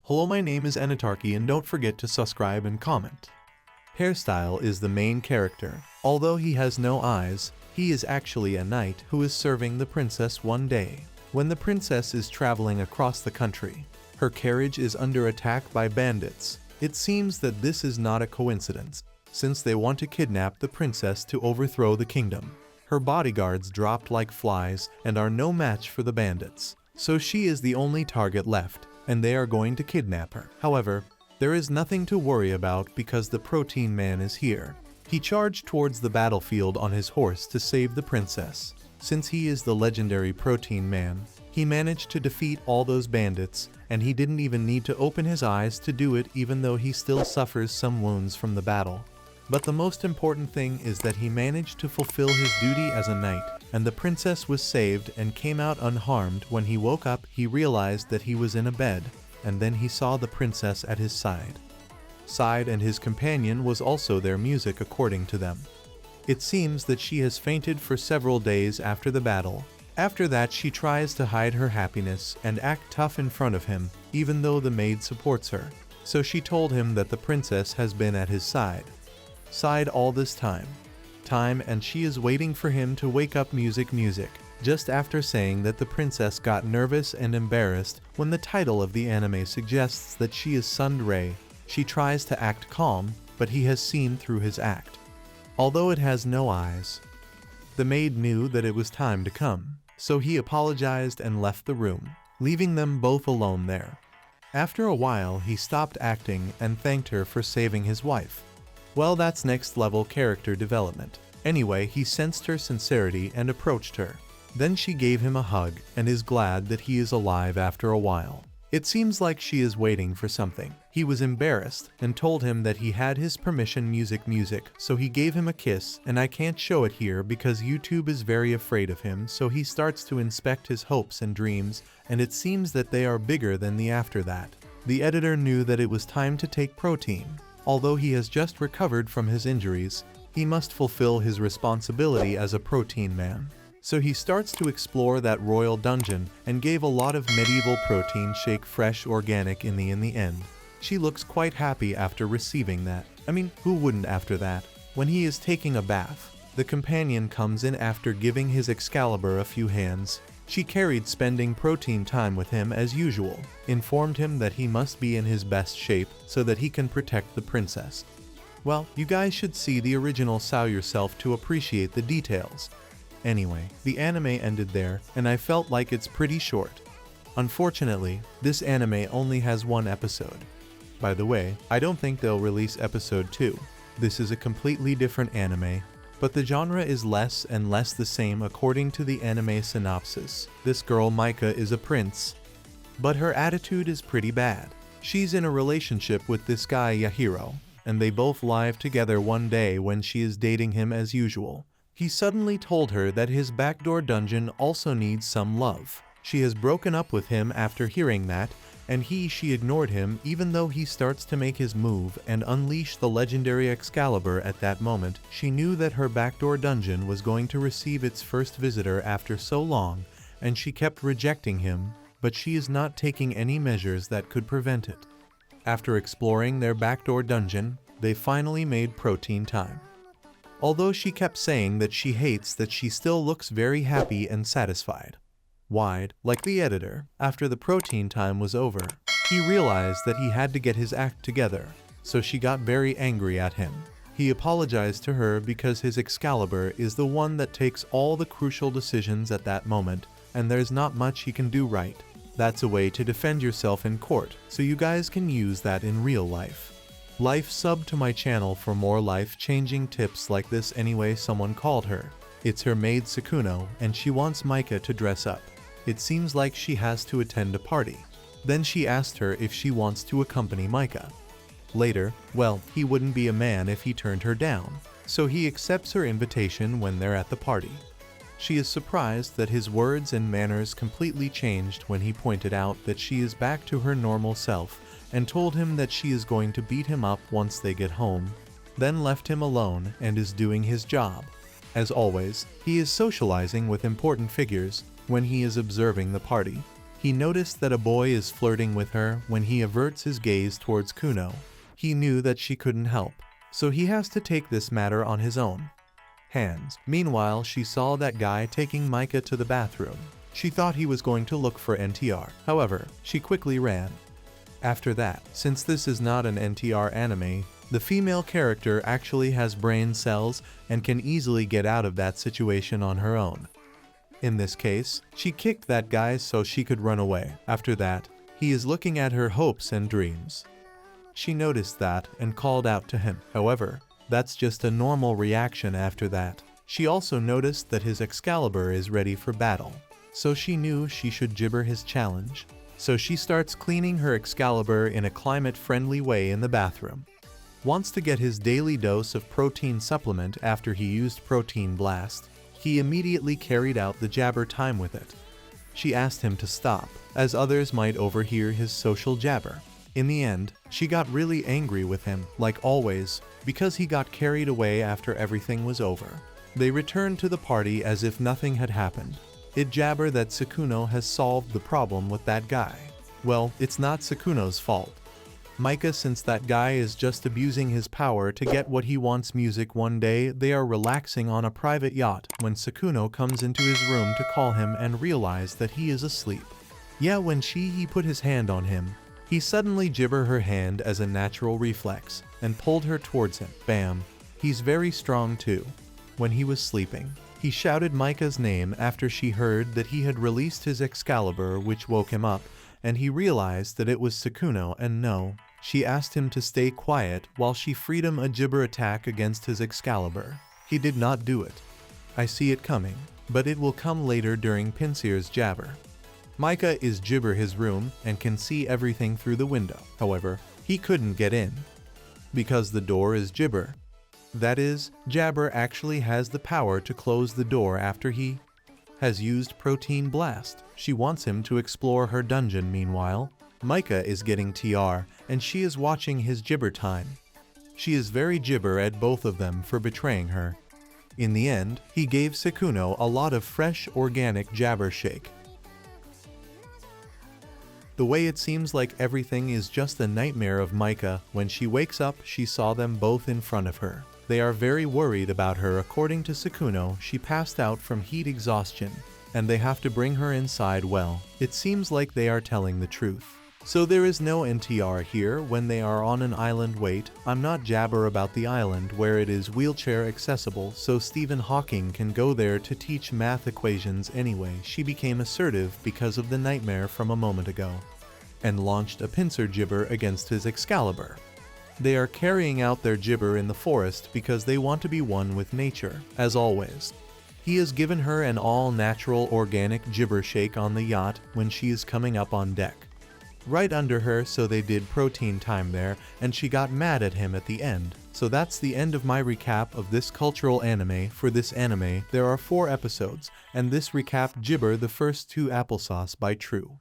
Hello, my name is Anitarky and don't forget to subscribe and comment. Hairstyle is the main character. Although he has no eyes, he is actually a knight who is serving the princess one day. When the princess is traveling across the country, her carriage is under attack by bandits. It seems that this is not a coincidence, since they want to kidnap the princess to overthrow the kingdom. Her bodyguards dropped like flies and are no match for the bandits, so she is the only target left, and they are going to kidnap her. However, there is nothing to worry about because the protein man is here. He charged towards the battlefield on his horse to save the princess. Since he is the legendary protein man, he managed to defeat all those bandits, and he didn't even need to open his eyes to do it, even though he still suffers some wounds from the battle. But the most important thing is that he managed to fulfill his duty as a knight, and the princess was saved and came out unharmed. When he woke up, he realized that he was in a bed, and then he saw the princess at his side. And his companion was also their music according to them. It seems that she has fainted for several days after the battle. After that, she tries to hide her happiness and act tough in front of him, even though the maid supports her. So she told him that the princess has been at his side all this time, and she is waiting for him to wake up. Music. Just after saying that, the princess got nervous and embarrassed when the title of the anime suggests that she is tsundere. She tries to act calm, but he has seen through his act. Although it has no eyes, the maid knew that it was time to come, so he apologized and left the room, leaving them both alone there. After a while, he stopped acting and thanked her for saving his wife. Well, that's next level character development. Anyway, he sensed her sincerity and approached her. Then she gave him a hug and is glad that he is alive after a while. It seems like she is waiting for something. He was embarrassed and told him that he had his permission. Music, so he gave him a kiss, and I can't show it here because YouTube is very afraid of him, so he starts to inspect his hopes and dreams, and it seems that they are bigger than the after that. The editor knew that it was time to take protein. Although he has just recovered from his injuries, he must fulfill his responsibility as a protein man. So he starts to explore that royal dungeon and gave a lot of medieval protein shake, fresh, organic in the end. She looks quite happy after receiving that. I mean, who wouldn't after that? When he is taking a bath, the companion comes in after giving his Excalibur a few hands. She carried spending protein time with him as usual, informed him that he must be in his best shape so that he can protect the princess. Well, you guys should see the original Sao yourself to appreciate the details. Anyway, the anime ended there, and I felt like it's pretty short. Unfortunately, this anime only has one episode. By the way, I don't think they'll release episode 2. This is a completely different anime, but the genre is less and less the same according to the anime synopsis. This girl Micah is a prince, but her attitude is pretty bad. She's in a relationship with this guy Yahiro, and they both live together one day when she is dating him as usual. He suddenly told her that his backdoor dungeon also needs some love. She has broken up with him after hearing that, and she ignored him even though he starts to make his move and unleash the legendary Excalibur. At that moment, she knew that her backdoor dungeon was going to receive its first visitor after so long, and she kept rejecting him, but she is not taking any measures that could prevent it. After exploring their backdoor dungeon, they finally made protein time. Although she kept saying that she hates that, she still looks very happy and satisfied. Wide, like the editor. After the protein time was over, he realized that he had to get his act together, so she got very angry at him. He apologized to her because his Excalibur is the one that takes all the crucial decisions at that moment, and there's not much he can do right. That's a way to defend yourself in court, so you guys can use that in real life. Sub to my channel for more life-changing tips like this. Anyway, someone called her. It's her maid Sakuno, and she wants Micah to dress up. It seems like she has to attend a party. Then she asked her if she wants to accompany Micah. Later, well, he wouldn't be a man if he turned her down, so he accepts her invitation when they're at the party. She is surprised that his words and manners completely changed when he pointed out that she is back to her normal self and told him that she is going to beat him up once they get home, then left him alone and is doing his job. As always, he is socializing with important figures when he is observing the party. He noticed that a boy is flirting with her when he averts his gaze towards Kuno. He knew that she couldn't help, so he has to take this matter on his own hands. Meanwhile, she saw that guy taking Micah to the bathroom. She thought he was going to look for NTR. However, she quickly ran. After that, since this is not an NTR anime, the female character actually has brain cells and can easily get out of that situation on her own. In this case, she kicked that guy so she could run away. After that, he is looking at her hopes and dreams. She noticed that and called out to him. However, that's just a normal reaction after that. She also noticed that his Excalibur is ready for battle, so she knew she should gibber his challenge. So she starts cleaning her Excalibur in a climate-friendly way in the bathroom. Wants to get his daily dose of protein supplement after he used Protein Blast. He immediately carried out the jabber time with it. She asked him to stop, as others might overhear his social jabber. In the end, she got really angry with him, like always, because he got carried away after everything was over. They returned to the party as if nothing had happened. It jabber that Sukuna has solved the problem with that guy. Well, it's not Sukuna's fault. Micah, since that guy is just abusing his power to get what he wants. Music. One day, they are relaxing on a private yacht when Sukuna comes into his room to call him and realize that he is asleep. Yeah, when he put his hand on him, he suddenly gibber her hand as a natural reflex and pulled her towards him. Bam. He's very strong too. When he was sleeping, he shouted Micah's name after she heard that he had released his Excalibur, which woke him up, and he realized that it was Sukuna. And no, she asked him to stay quiet while she freed him a gibber attack against his Excalibur. He did not do it. I see it coming, but it will come later during Pinsir's jabber. Micah is gibber his room and can see everything through the window. However, he couldn't get in because the door is gibber. That is, Jabber actually has the power to close the door after he has used Protein Blast. She wants him to explore her dungeon. Meanwhile, Micah is getting TR and she is watching his gibber time. She is very gibber at both of them for betraying her. In the end, he gave Sukuna a lot of fresh organic jabber shake. The way it seems like everything is just a nightmare of Micah. When she wakes up, she saw them both in front of her. They are very worried about her. According to Sukuna, she passed out from heat exhaustion, and they have to bring her inside. Well, it seems like they are telling the truth. So there is no NTR here when they are on an island. Wait, I'm not jabber about the island where it is wheelchair accessible, so Stephen Hawking can go there to teach math equations anyway. She became assertive because of the nightmare from a moment ago, and launched a pincer gibber against his Excalibur. They are carrying out their gibber in the forest because they want to be one with nature, as always. He has given her an all-natural organic gibber shake on the yacht when she is coming up on deck, right under her, so they did protein time there, and she got mad at him at the end. So that's the end of my recap of this cultural anime. For this anime, there are 4 episodes, and this recap gibber the first 2 applesauce by True.